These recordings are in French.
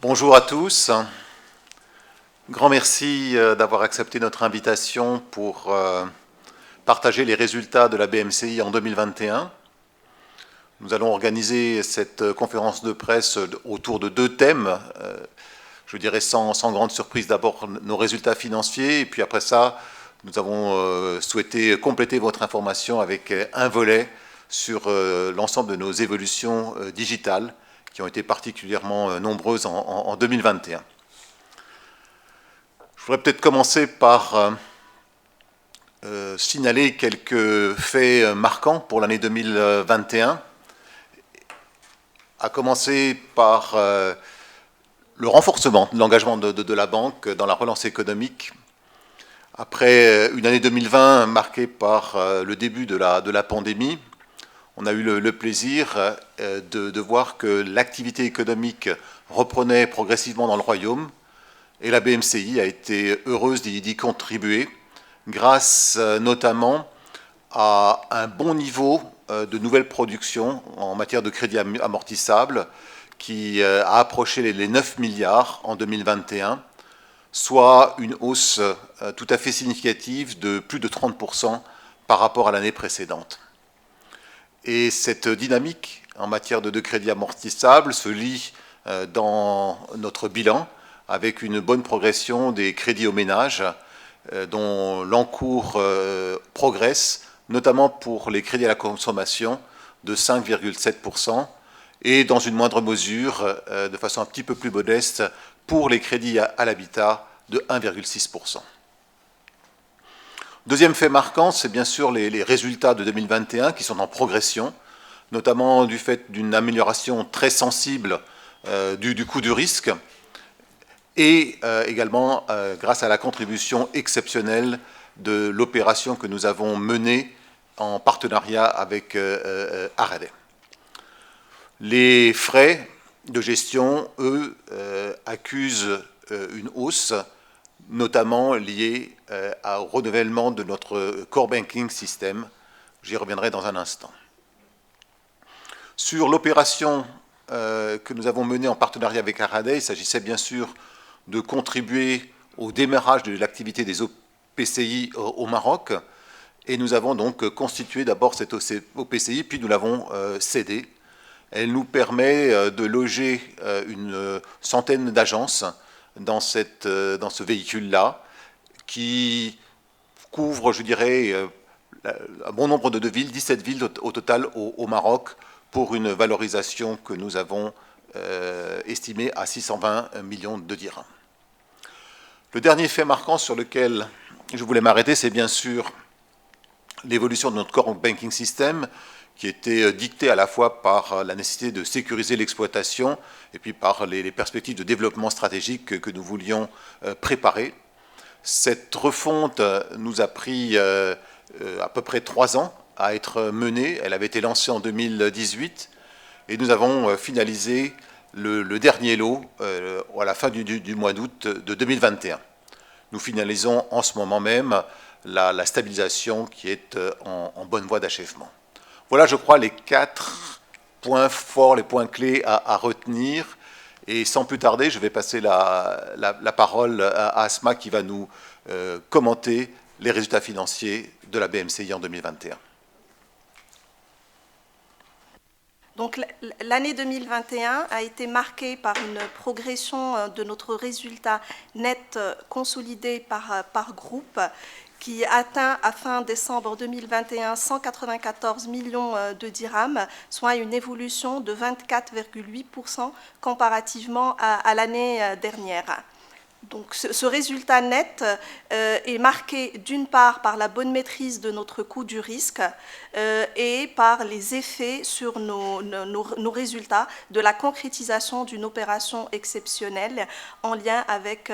Bonjour à tous. Grand merci d'avoir accepté notre invitation pour partager les résultats de la BMCI en 2021. Nous allons organiser cette conférence de presse autour de deux thèmes. Je dirais sans grande surprise, d'abord nos résultats financiers, et puis après ça, nous avons souhaité compléter votre information avec un volet sur l'ensemble de nos évolutions digitales, qui ont été particulièrement nombreuses en 2021. Je voudrais peut-être commencer par signaler quelques faits marquants pour l'année 2021, à commencer par le renforcement de l'engagement de la banque dans la relance économique. Après une année 2020 marquée par le début de la pandémie, on a eu le plaisir de voir que l'activité économique reprenait progressivement dans le royaume, et la BMCI a été heureuse d'y contribuer, grâce notamment à un bon niveau de nouvelles productions en matière de crédit amortissable, qui a approché les 9 milliards en 2021, soit une hausse tout à fait significative de plus de 30% par rapport à l'année précédente. Et cette dynamique en matière de crédit amortissable se lit dans notre bilan, avec une bonne progression des crédits aux ménages, dont l'encours progresse, notamment pour les crédits à la consommation, de 5,7%, et dans une moindre mesure, de façon un petit peu plus modeste, pour les crédits à l'habitat, de 1,6%. Deuxième fait marquant, c'est bien sûr les résultats de 2021 qui sont en progression, notamment du fait d'une amélioration très sensible du coût du risque, et également grâce à la contribution exceptionnelle de l'opération que nous avons menée en partenariat avec Aradet. Les frais de gestion, eux, accusent une hausse, notamment liée au renouvellement de notre core banking system. J'y reviendrai dans un instant. Sur l'opération que nous avons menée en partenariat avec Aradet, il s'agissait bien sûr de contribuer au démarrage de l'activité des OPCI au Maroc, et nous avons donc constitué d'abord cette OPCI, puis nous l'avons cédée. Elle nous permet de loger une centaine d'agences dans ce véhicule-là, qui couvre, je dirais, un bon nombre de villes, 17 villes au total au Maroc, pour une valorisation que nous avons estimée à 620 millions de dirhams. Le dernier fait marquant sur lequel je voulais m'arrêter, c'est bien sûr l'évolution de notre core banking system, qui était dictée à la fois par la nécessité de sécuriser l'exploitation et puis par les perspectives de développement stratégique que nous voulions préparer. Cette refonte nous a pris à peu près 3 ans à être menée. Elle avait été lancée en 2018 et nous avons finalisé le dernier lot à la fin du mois d'août de 2021. Nous finalisons en ce moment même la stabilisation qui est en bonne voie d'achèvement. Voilà, je crois, les 4 points forts, les points clés à retenir. Et sans plus tarder, je vais passer la parole à Asma, qui va nous commenter les résultats financiers de la BMCI en 2021. Donc l'année 2021 a été marquée par une progression de notre résultat net consolidé par groupe, qui atteint à fin décembre 2021 194 millions de dirhams, soit une évolution de 24,8% comparativement à l'année dernière. Donc ce résultat net est marqué d'une part par la bonne maîtrise de notre coût du risque et par les effets sur nos résultats de la concrétisation d'une opération exceptionnelle en lien avec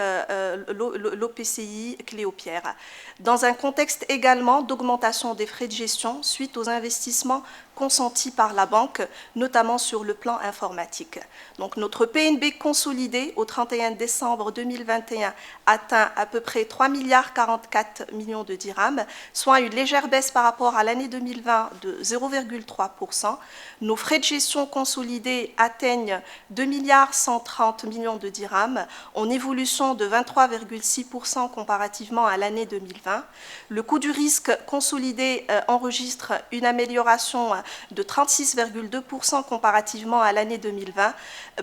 l'OPCI Cléopierre. Dans un contexte également d'augmentation des frais de gestion suite aux investissements consentis par la banque, notamment sur le plan informatique. Donc notre PNB consolidé au 31 décembre 2021 atteint à peu près 3,44 milliards de dirhams, soit une légère baisse par rapport à l'année 2020 de 0,3%. Nos frais de gestion consolidés atteignent 2,130 milliards de dirhams, en évolution de 23,6% comparativement à l'année 2020. Le coût du risque consolidé enregistre une amélioration de 36,2% comparativement à l'année 2020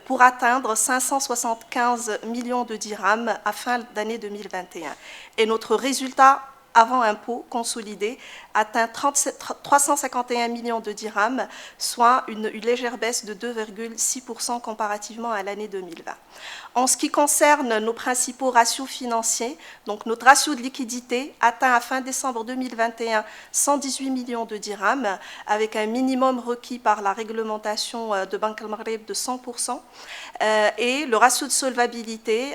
pour atteindre 575 millions de dirhams à fin d'année 2021. Et notre résultat avant impôt consolidé atteint 351 millions de dirhams, soit une légère baisse de 2,6% comparativement à l'année 2020. En ce qui concerne nos principaux ratios financiers, donc notre ratio de liquidité atteint à fin décembre 2021 118 millions de dirhams, avec un minimum requis par la réglementation de Banque al-Maghreb de 100%, et le ratio de solvabilité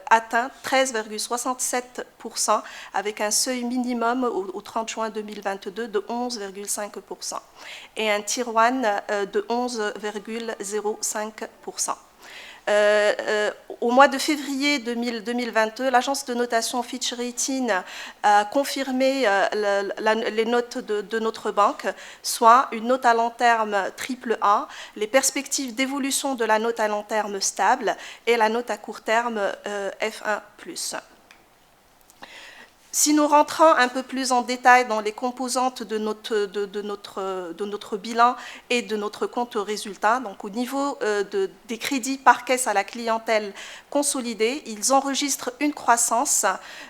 atteint 13,67%, avec un seuil minimum au 30 juin 2022 de 11,5% et un Tier 1 de 11,05%. Au mois de février 2022, l'agence de notation Fitch Ratings a confirmé les notes de notre banque, soit une note à long terme AAA, les perspectives d'évolution de la note à long terme stable et la note à court terme F1+. Si nous rentrons un peu plus en détail dans les composantes de notre bilan et de notre compte résultat, donc au niveau des crédits par caisse à la clientèle consolidés, ils enregistrent une croissance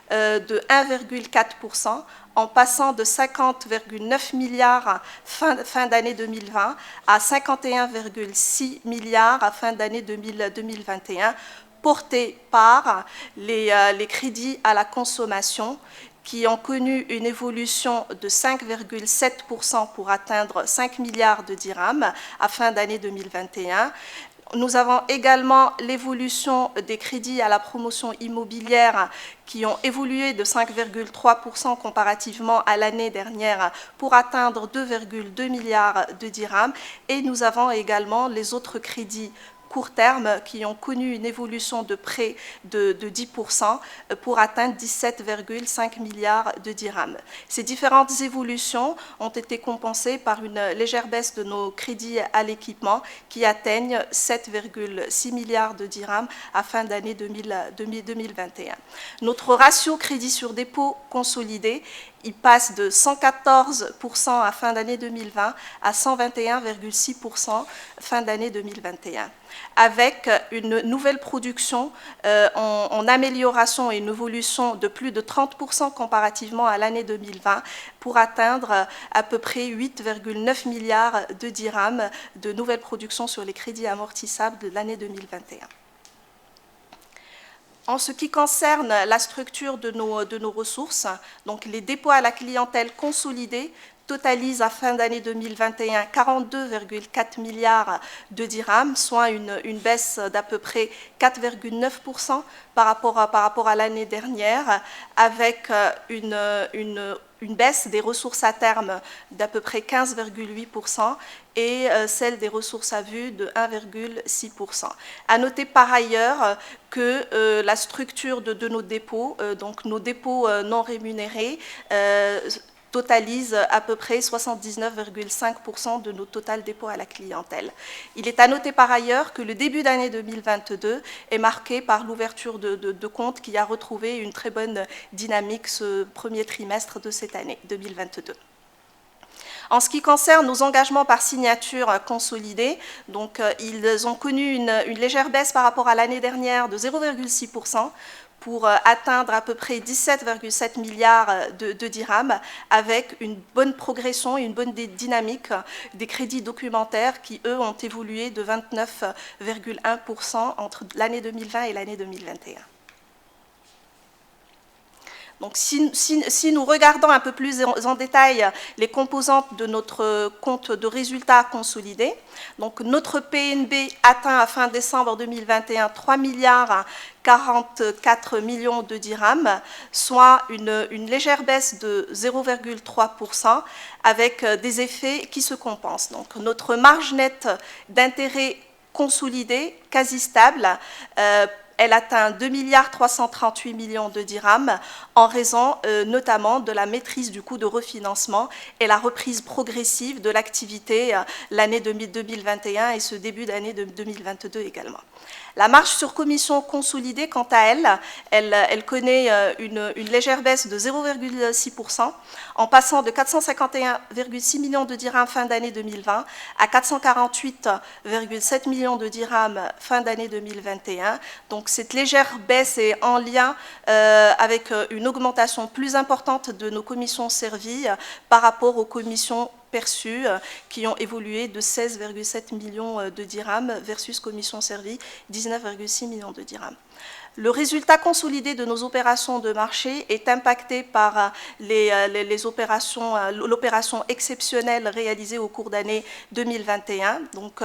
de 1,4%, en passant de 50,9 milliards fin d'année 2020 à 51,6 milliards à fin d'année 2021, portés par les crédits à la consommation qui ont connu une évolution de 5,7% pour atteindre 5 milliards de dirhams à fin d'année 2021. Nous avons également l'évolution des crédits à la promotion immobilière qui ont évolué de 5,3% comparativement à l'année dernière pour atteindre 2,2 milliards de dirhams. Et nous avons également les autres crédits court terme qui ont connu une évolution de près de 10% pour atteindre 17,5 milliards de dirhams. Ces différentes évolutions ont été compensées par une légère baisse de nos crédits à l'équipement qui atteignent 7,6 milliards de dirhams à fin d'année 2021. Notre ratio crédit sur dépôt consolidé, il passe de 114% à fin d'année 2020 à 121,6% fin d'année 2021. Avec une nouvelle production en amélioration et une évolution de plus de 30% comparativement à l'année 2020 pour atteindre à peu près 8,9 milliards de dirhams de nouvelles productions sur les crédits amortissables de l'année 2021. En ce qui concerne la structure de nos ressources, donc les dépôts à la clientèle consolidés totalise à fin d'année 2021 42,4 milliards de dirhams, soit une baisse d'à peu près 4,9% par rapport à l'année dernière, avec une baisse des ressources à terme d'à peu près 15,8% et celle des ressources à vue de 1,6%. À noter par ailleurs que la structure de nos dépôts, donc nos dépôts non rémunérés, totalise à peu près 79,5% de nos total dépôts à la clientèle. Il est à noter par ailleurs que le début d'année 2022 est marqué par l'ouverture de comptes qui a retrouvé une très bonne dynamique ce premier trimestre de cette année 2022. En ce qui concerne nos engagements par signature consolidés, donc, ils ont connu une légère baisse par rapport à l'année dernière de 0,6%, pour atteindre à peu près 17,7 milliards de dirhams, avec une bonne progression et une bonne dynamique des crédits documentaires qui, eux, ont évolué de 29,1% entre l'année 2020 et l'année 2021. Donc, si nous regardons un peu plus en détail les composantes de notre compte de résultats consolidés, donc notre PNB atteint à fin décembre 2021 3 milliards 44 millions de dirhams, soit une légère baisse de 0,3% avec des effets qui se compensent. Donc, notre marge nette d'intérêt consolidée, quasi stable, elle atteint 2 milliards 338 millions de dirhams en raison notamment de la maîtrise du coût de refinancement et la reprise progressive de l'activité l'année 2021 et ce début d'année 2022 également. La marge sur commission consolidée, quant à elle connaît une légère baisse de 0,6%, en passant de 451,6 millions de dirhams fin d'année 2020 à 448,7 millions de dirhams fin d'année 2021. Donc cette légère baisse est en lien avec une augmentation plus importante de nos commissions servies par rapport aux commissions perçus qui ont évolué de 16,7 millions de dirhams versus commission servie 19,6 millions de dirhams. Le résultat consolidé de nos opérations de marché est impacté par l'opération exceptionnelle réalisée au cours d'année 2021. Donc,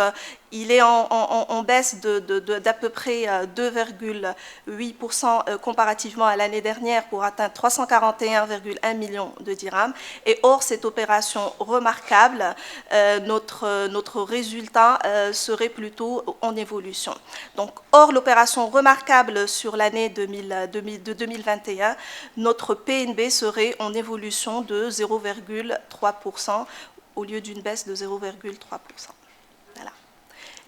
il est en baisse d'à peu près 2,8% comparativement à l'année dernière pour atteindre 341,1 millions de dirhams. Et hors cette opération remarquable, notre résultat serait plutôt en évolution. Donc, hors l'opération remarquable sur l'année 2021, notre PNB serait en évolution de 0,3% au lieu d'une baisse de 0,3%. Voilà.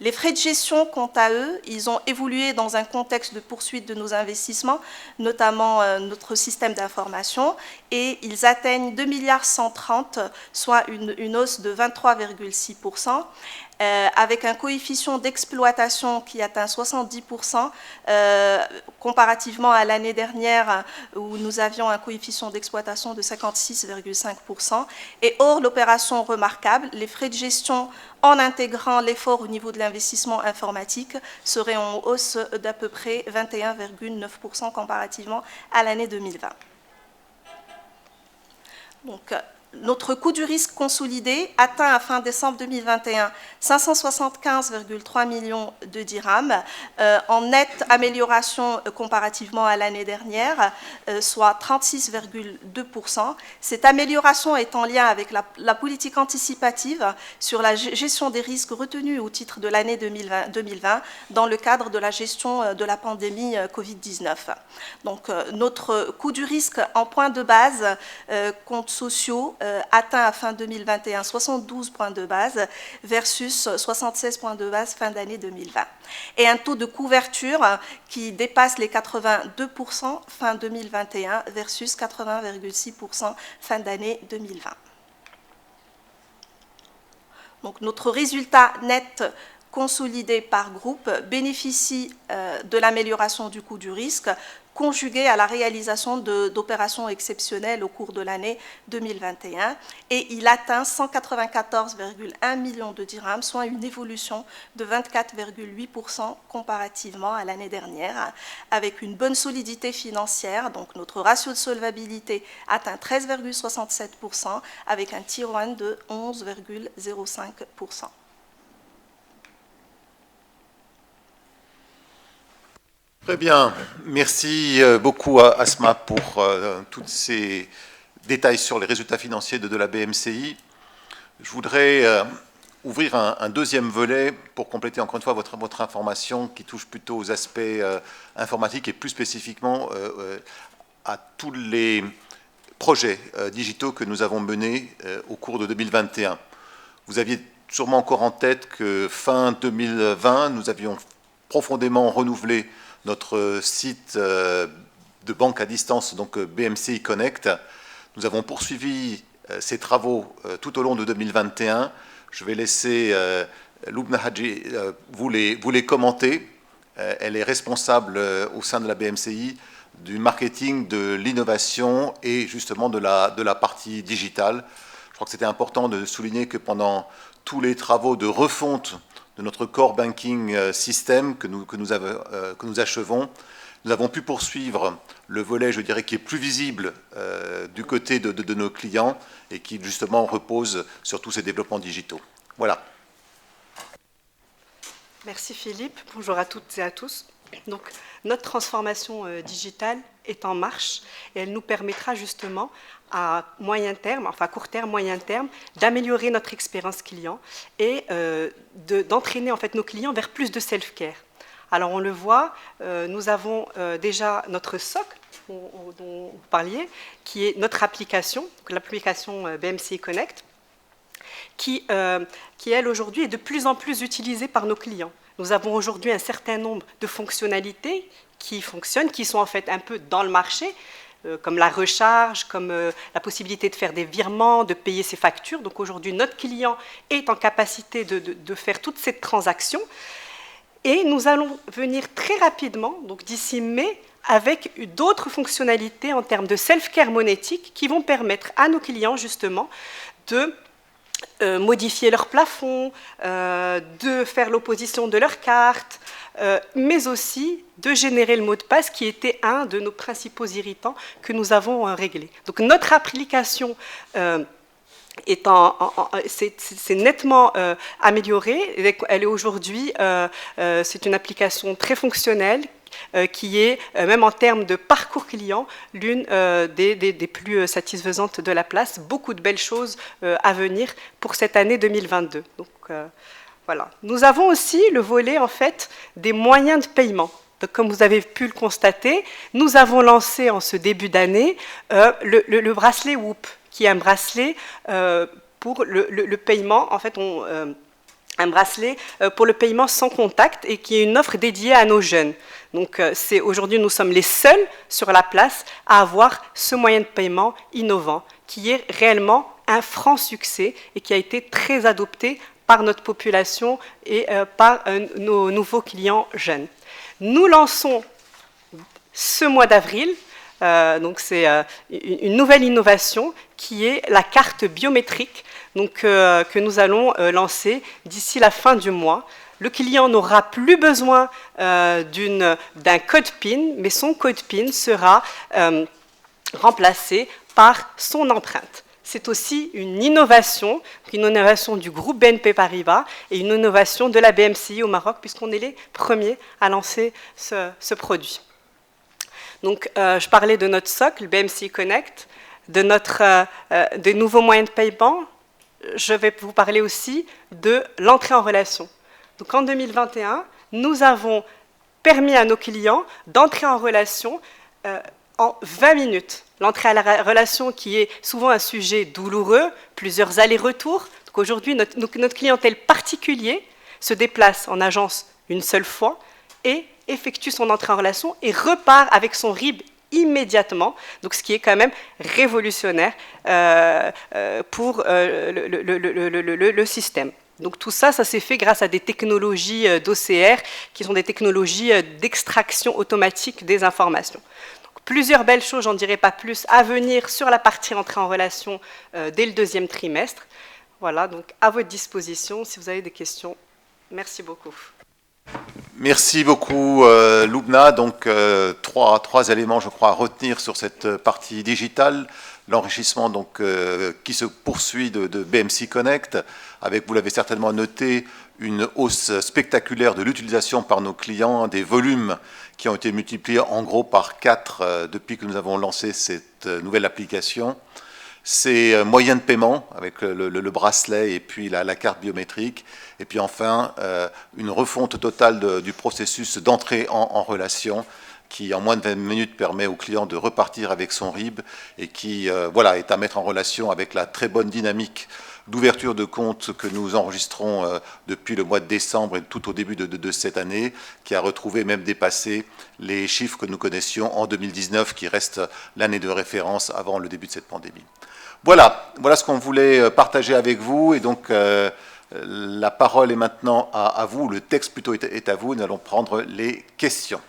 Les frais de gestion, quant à eux, ils ont évolué dans un contexte de poursuite de nos investissements, notamment notre système d'information, et ils atteignent 2 milliards 130, soit une hausse de 23,6%. Avec un coefficient d'exploitation qui atteint 70%, comparativement à l'année dernière où nous avions un coefficient d'exploitation de 56,5%. Et hors l'opération remarquable, les frais de gestion en intégrant l'effort au niveau de l'investissement informatique seraient en hausse d'à peu près 21,9% comparativement à l'année 2020. Donc, notre coût du risque consolidé atteint à fin décembre 2021 575,3 millions de dirhams, en nette amélioration comparativement à l'année dernière, soit 36,2%. Cette amélioration est en lien avec la politique anticipative sur la gestion des risques retenus au titre de l'année 2020 dans le cadre de la gestion de la pandémie Covid-19. Donc, notre coût du risque en point de base, comptes sociaux, atteint à fin 2021 72 points de base versus 76 points de base fin d'année 2020. Et un taux de couverture qui dépasse les 82% fin 2021 versus 80,6% fin d'année 2020. Donc notre résultat net consolidé par groupe bénéficie de l'amélioration du coût du risque conjugué à la réalisation d'opérations exceptionnelles au cours de l'année 2021 et il atteint 194,1 millions de dirhams, soit une évolution de 24,8% comparativement à l'année dernière, avec une bonne solidité financière. Donc notre ratio de solvabilité atteint 13,67% avec un Tier 1 de 11,05%. Très bien, merci beaucoup à Asma pour tous ces détails sur les résultats financiers de la BMCI. Je voudrais ouvrir un deuxième volet pour compléter encore une fois votre information qui touche plutôt aux aspects informatiques et plus spécifiquement à tous les projets digitaux que nous avons menés au cours de 2021. Vous aviez sûrement encore en tête que fin 2020, nous avions profondément renouvelé notre site de banque à distance, donc BMCI Connect. Nous avons poursuivi ces travaux tout au long de 2021. Je vais laisser Lubna Haji vous les commenter. Elle est responsable au sein de la BMCI du marketing, de l'innovation et justement de la partie digitale. Je crois que c'était important de souligner que pendant tous les travaux de refonte de notre core banking system que nous achevons, Nous avons pu poursuivre le volet, je dirais, qui est plus visible du côté de nos clients et qui, justement, repose sur tous ces développements digitaux. Voilà. Merci Philippe. Bonjour à toutes et à tous. Donc, notre transformation digitale est en marche et elle nous permettra justement à moyen terme, enfin à court terme, moyen terme, d'améliorer notre expérience client et d'entraîner en fait nos clients vers plus de self-care. Alors on le voit, nous avons déjà notre socle dont vous parliez, qui est notre application, l'application BMCI Connect, qui elle aujourd'hui est de plus en plus utilisée par nos clients. Nous avons aujourd'hui un certain nombre de fonctionnalités qui fonctionnent, qui sont en fait un peu dans le marché, comme la recharge, comme la possibilité de faire des virements, de payer ses factures. Donc aujourd'hui, notre client est en capacité de faire toute cette transaction. Et nous allons venir très rapidement, donc d'ici mai, avec d'autres fonctionnalités en termes de self-care monétique qui vont permettre à nos clients justement de modifier leur plafond, de faire l'opposition de leur carte, mais aussi de générer le mot de passe qui était un de nos principaux irritants que nous avons réglé. Donc notre application c'est nettement améliorée. Elle est aujourd'hui, c'est une application très fonctionnelle qui est, même en termes de parcours client, l'une des plus satisfaisantes de la place. Beaucoup de belles choses à venir pour cette année 2022. Donc, voilà. Nous avons aussi le volet en fait, des moyens de paiement. Donc, comme vous avez pu le constater, nous avons lancé en ce début d'année le bracelet Whoop, qui est un bracelet pour le paiement. En fait, un bracelet pour le paiement sans contact et qui est une offre dédiée à nos jeunes. Donc, aujourd'hui, nous sommes les seuls sur la place à avoir ce moyen de paiement innovant, qui est réellement un franc succès et qui a été très adopté par notre population et par nos nouveaux clients jeunes. Nous lançons ce mois d'avril, donc c'est une nouvelle innovation qui est la carte biométrique donc, que nous allons lancer d'ici la fin du mois. Le client n'aura plus besoin d'un code PIN, mais son code PIN sera remplacé par son empreinte. C'est aussi une innovation du groupe BNP Paribas et une innovation de la BMCI au Maroc, puisqu'on est les premiers à lancer ce produit. Donc, je parlais de notre socle, BMCI Connect, des nouveaux moyens de paiement. Je vais vous parler aussi de l'entrée en relation. Donc, en 2021, nous avons permis à nos clients d'entrer en relation en 20 minutes. L'entrée à la relation qui est souvent un sujet douloureux, plusieurs allers-retours. Donc aujourd'hui, notre clientèle particulier se déplace en agence une seule fois et effectue son entrée en relation et repart avec son RIB immédiatement, donc ce qui est quand même révolutionnaire pour le système. Donc tout ça, ça s'est fait grâce à des technologies d'OCR qui sont des technologies d'extraction automatique des informations. Plusieurs belles choses, j'en dirai pas plus, à venir sur la partie entrée en relation dès le deuxième trimestre. Voilà, donc à votre disposition si vous avez des questions. Merci beaucoup. Merci beaucoup, Loubna. Donc, trois éléments, je crois, à retenir sur cette partie digitale. L'enrichissement donc, qui se poursuit de BMCI Connect, avec, vous l'avez certainement noté, une hausse spectaculaire de l'utilisation par nos clients, des volumes qui ont été multipliés en gros par 4 depuis que nous avons lancé cette nouvelle application. Ces moyens de paiement avec le bracelet et puis la carte biométrique. Et puis enfin, une refonte totale du processus d'entrée en relation qui, en moins de 20 minutes, permet au client de repartir avec son RIB et qui voilà, est à mettre en relation avec la très bonne dynamique d'ouverture de compte que nous enregistrons depuis le mois de décembre et tout au début de cette année, qui a retrouvé, même dépassé, les chiffres que nous connaissions en 2019, qui reste l'année de référence avant le début de cette pandémie. Voilà ce qu'on voulait partager avec vous. Et donc, la parole est maintenant à vous, le texte plutôt est à vous. Nous allons prendre les questions.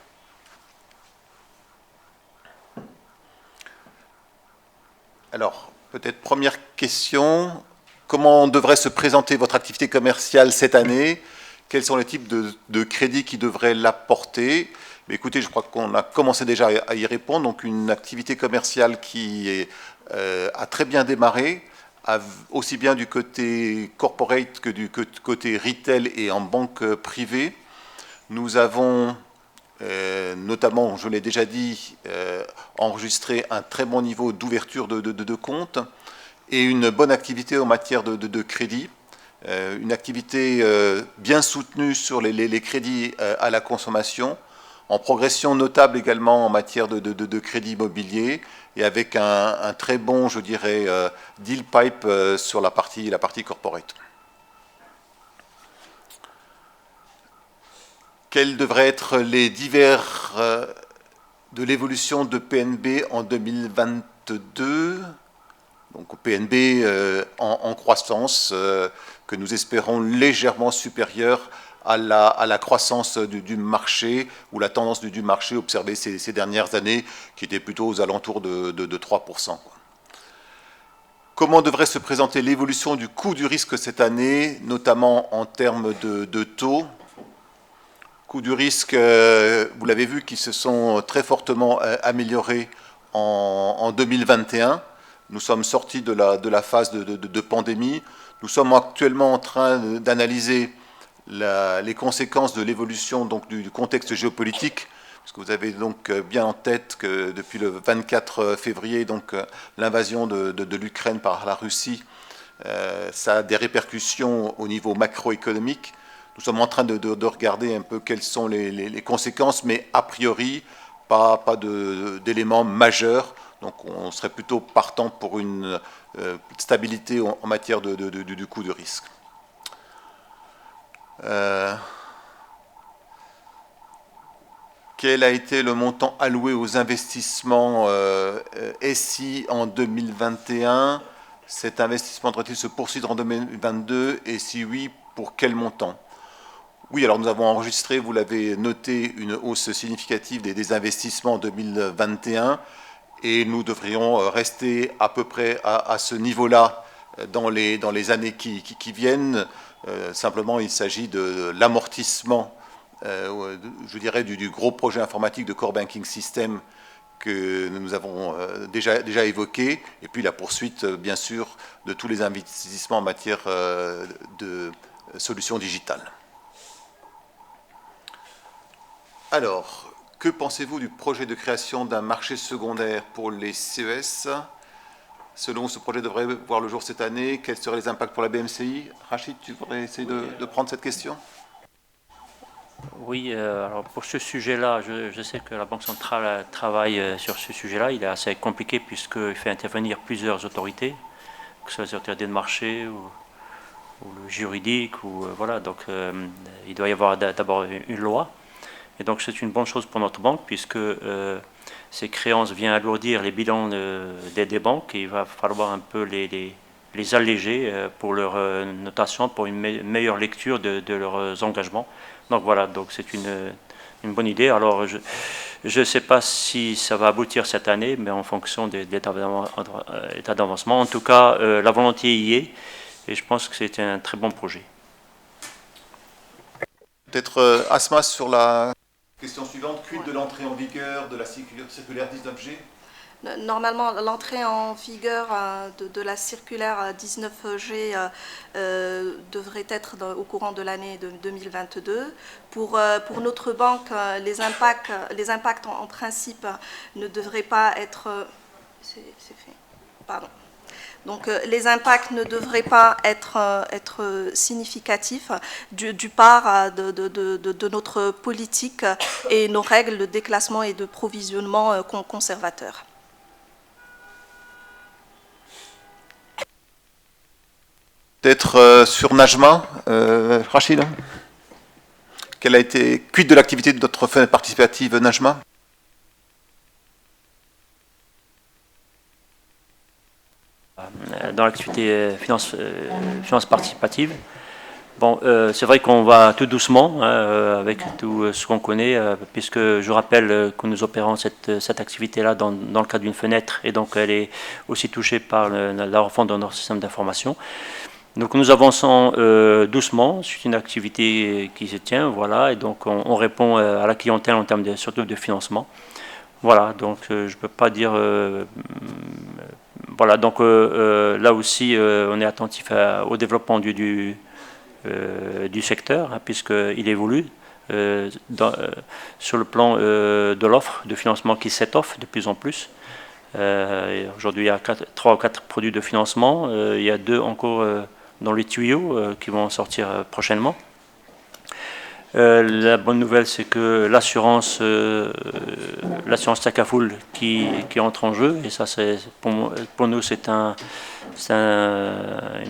Alors, peut-être première question. Comment devrait se présenter votre activité commerciale cette année? Quels sont les types de crédits qui devraient l'apporter? Mais écoutez, je crois qu'on a commencé déjà à y répondre. Donc une activité commerciale qui a très bien démarré, aussi bien du côté corporate que du côté retail et en banque privée. Nous avons notamment, je l'ai déjà dit, enregistré un très bon niveau d'ouverture de compte et une bonne activité en matière de crédit. Une activité bien soutenue sur les crédits à la consommation, en progression notable également en matière de crédit immobilier et avec un très bon, je dirais, deal pipe sur la partie corporate. Quels devraient être les divers de l'évolution de PNB en 2022 ? Donc PNB en croissance que nous espérons légèrement supérieure à la croissance du marché ou la tendance du marché observée ces dernières années qui était plutôt aux alentours de 3%. Comment devrait se présenter l'évolution du coût du risque cette année, notamment en termes de taux ? Coût du risque, vous l'avez vu, qui se sont très fortement améliorés en 2021. Nous sommes sortis de la phase de pandémie. Nous sommes actuellement en train d'analyser les conséquences de l'évolution du contexte géopolitique, parce que vous avez donc bien en tête que depuis le 24 février, donc l'invasion de l'Ukraine par la Russie, ça a des répercussions au niveau macroéconomique. Nous sommes en train de regarder un peu quelles sont les conséquences, mais a priori, pas d'éléments majeurs. Donc on serait plutôt partant pour une stabilité en matière du coût de risque. Quel a été le montant alloué aux investissements SI en 2021 ? Cet investissement devrait-il se poursuivre en 2022 ? Et si oui, pour quel montant ? Oui, alors nous avons enregistré, vous l'avez noté, une hausse significative des investissements en 2021 et nous devrions rester à peu près à ce niveau-là dans les années qui viennent. Simplement, il s'agit de l'amortissement, je dirais, du gros projet informatique de Core Banking System que nous avons déjà évoqué, et puis la poursuite, bien sûr, de tous les investissements en matière de solutions digitales. Alors, que pensez-vous du projet de création d'un marché secondaire pour les CES ? Selon vous, ce projet devrait voir le jour cette année. Quels seraient les impacts pour la BMCI ? Rachid, tu voudrais essayer de prendre cette question ? Oui, alors pour ce sujet-là, je sais que la Banque centrale travaille sur ce sujet-là. Il est assez compliqué puisqu'il fait intervenir plusieurs autorités, que ce soit les autorités de marché ou le juridique, voilà. Donc il doit y avoir d'abord une loi. Et donc c'est une bonne chose pour notre banque puisque ces créances viennent alourdir les bilans des banques et il va falloir un peu les alléger pour leur notation, pour une meilleure lecture de leurs engagements. Donc voilà, donc c'est une bonne idée. Alors je ne sais pas si ça va aboutir cette année, mais en fonction de l'état d'avancement. En tout cas, la volonté y est et je pense que c'est un très bon projet. Peut-être Asma sur la question suivante, quid de l'entrée en vigueur de la circulaire 19G ? Normalement, l'entrée en vigueur de la circulaire 19G devrait être au courant de l'année 2022. Pour notre banque, les impacts en principe ne devraient pas être... C'est fait. Pardon. Donc les impacts ne devraient pas être significatifs du part de notre politique et nos règles de déclassement et de provisionnement conservateurs. Peut-être sur Najma, Rachid, quid de l'activité de notre fenêtre participative Najma ? Dans l'activité finance participative. Bon, c'est vrai qu'on va tout doucement avec tout ce qu'on connaît, puisque je rappelle que nous opérons cette activité-là dans le cadre d'une fenêtre, et donc elle est aussi touchée par la refonte de notre système d'information. Donc nous avançons doucement, c'est une activité qui se tient, voilà, et donc on répond à la clientèle en termes surtout de financement. Voilà, donc je ne peux pas dire... voilà, donc là aussi on est attentif au développement du secteur, hein, puisqu'il évolue sur le plan de l'offre de financement qui s'étoffe de plus en plus. Aujourd'hui, il y a 3 ou 4 produits de financement. Il y a 2 encore dans les tuyaux qui vont sortir prochainement. La bonne nouvelle, c'est que l'assurance Takaful qui entre en jeu, et ça, pour nous, c'est une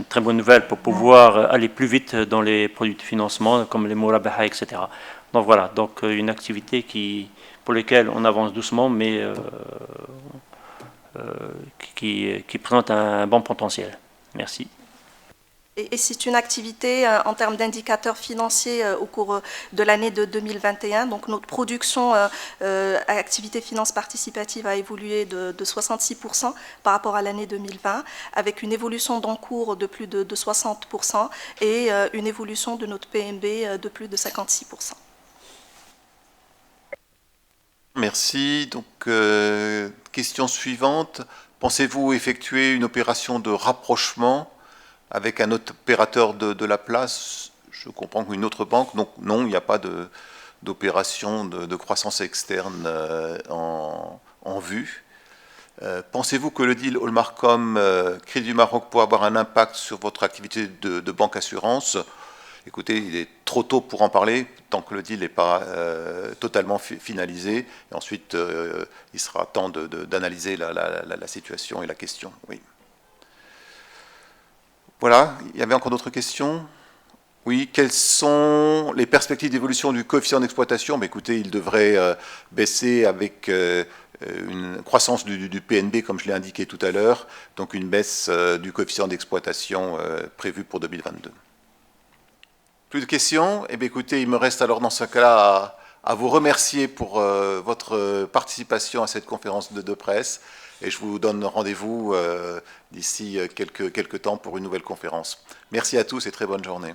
très bonne nouvelle pour pouvoir aller plus vite dans les produits de financement, comme les Murabaha, etc. Donc voilà, donc une activité pour laquelle on avance doucement, mais qui présente un bon potentiel. Merci. Et c'est une activité en termes d'indicateurs financiers au cours de l'année de 2021. Donc notre production activité finance participative a évolué de 66% par rapport à l'année 2020, avec une évolution d'encours de plus de 60% et une évolution de notre PNB de plus de 56%. Merci. Donc, question suivante. Pensez-vous effectuer une opération de rapprochement avec un autre opérateur de la place? Je comprends qu'une autre banque. Donc non, il n'y a pas d'opération de croissance externe en vue. Pensez-vous que le deal Allmarcom Crédit du Maroc pourrait avoir un impact sur votre activité de banque assurance? Écoutez, il est trop tôt pour en parler, tant que le deal n'est pas totalement finalisé. Et ensuite, il sera temps d'analyser la situation et la question. Oui. Voilà, il y avait encore d'autres questions? Oui, quelles sont les perspectives d'évolution du coefficient d'exploitation? Écoutez, il devrait baisser avec une croissance du PNB, comme je l'ai indiqué tout à l'heure, donc une baisse du coefficient d'exploitation prévue pour 2022. Plus de questions? Eh bien, écoutez, il me reste alors dans ce cas-là à vous remercier pour votre participation à cette conférence de presse. Et je vous donne rendez-vous d'ici quelques temps pour une nouvelle conférence. Merci à tous et très bonne journée.